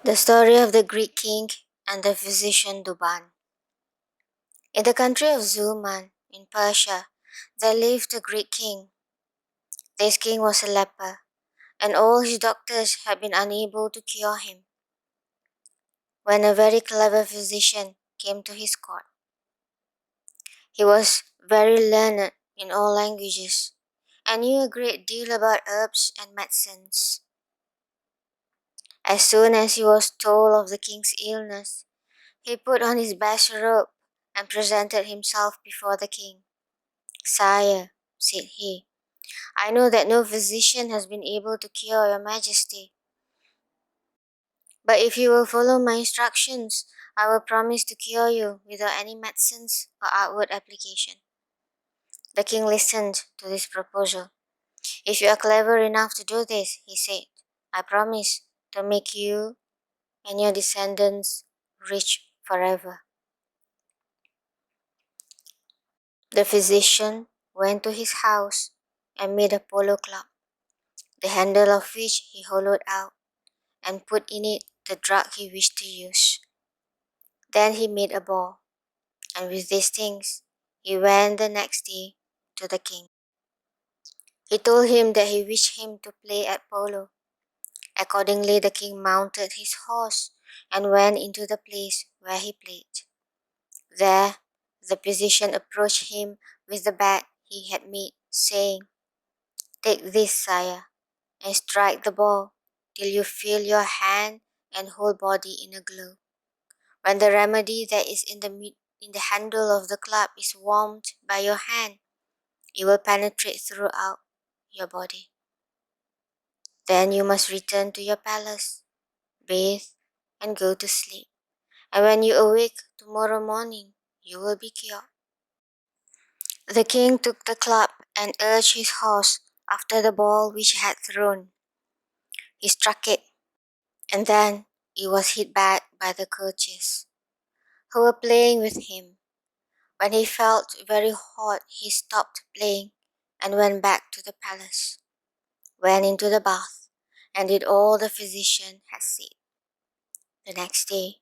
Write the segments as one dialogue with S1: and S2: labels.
S1: The story of the Greek king and the physician Douban. In the country of Zuman, in Persia, there lived a Greek king. This king was a leper, and all his doctors had been unable to cure him. When a very clever physician came to his court, he was very learned in all languages and knew a great deal about herbs and medicines. As soon as he was told of the king's illness, he put on his best robe and presented himself before the king. "Sire," said he, "I know that no physician has been able to cure your majesty. But if you will follow my instructions, I will promise to cure you without any medicines or outward application." The king listened to this proposal. "If you are clever enough to do this," he said, "I promise to make you and your descendants rich forever." The physician went to his house and made a polo club, the handle of which he hollowed out and put in it the drug he wished to use. Then he made a ball, and with these things he went the next day to the king. He told him that he wished him to play at polo. Accordingly, the king mounted his horse and went into the place where he played. There, the physician approached him with the bat he had made, saying, "Take this, sire, and strike the ball till you feel your hand and whole body in a glow. When the remedy that is in the handle of the club is warmed by your hand, it will penetrate throughout your body. Then you must return to your palace, bathe, and go to sleep. And when you awake tomorrow morning, you will be cured." The king took the club and urged his horse after the ball which he had thrown. He struck it, and then it was hit back by the courtiers, who were playing with him. When he felt very hot, he stopped playing and went back to the palace, went into the bath, and did all the physician had said. The next day,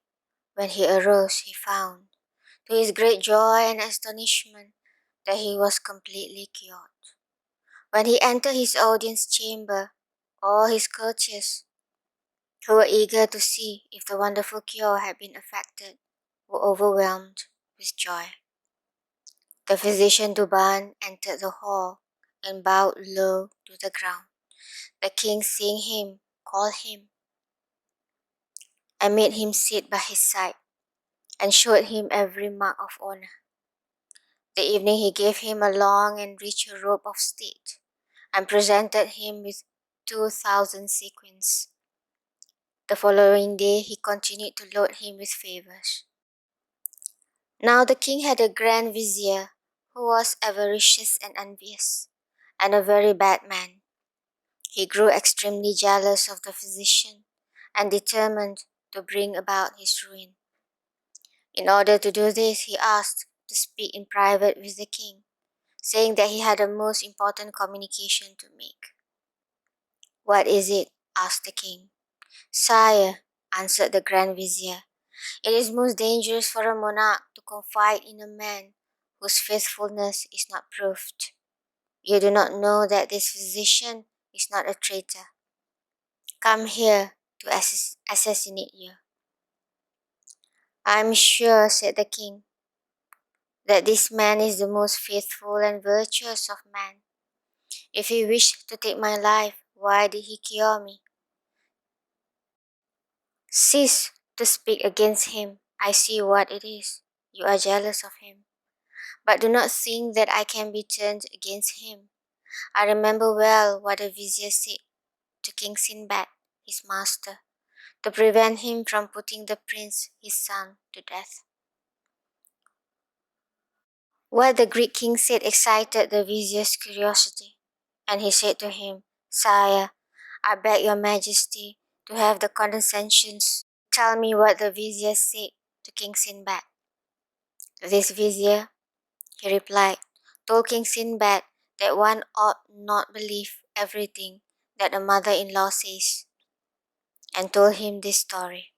S1: when he arose, he found, to his great joy and astonishment, that he was completely cured. When he entered his audience chamber, all his courtiers, who were eager to see if the wonderful cure had been effected, were overwhelmed with joy. The physician Douban entered the hall and bowed low to the ground. The king, seeing him, called him and made him sit by his side and showed him every mark of honor. The evening he gave him a long and rich robe of state and presented him with 2,000 sequins. The following day he continued to load him with favors. Now the king had a grand vizier who was avaricious and envious, and a very bad man. He grew extremely jealous of the physician and determined to bring about his ruin. In order to do this, he asked to speak in private with the king, saying that he had a most important communication to make. "What is it?" asked the king. "Sire," answered the grand vizier, "it is most dangerous for a monarch to confide in a man whose faithfulness is not proved. You do not know that this physician is not a traitor, come here to assassinate you." "I am sure," said the king, "that this man is the most faithful and virtuous of men. If he wished to take my life, why did he cure me? Cease to speak against him. I see what it is. You are jealous of him. But do not think that I can be turned against him. I remember well what the vizier said to King Sinbad, his master, to prevent him from putting the prince, his son, to death." What the Greek king said excited the vizier's curiosity, and he said to him, "Sire, I beg your majesty to have the condescension to tell me what the vizier said to King Sinbad." "This vizier," he replied, "told King Sinbad that one ought not believe everything that a mother-in-law says, and told him this story.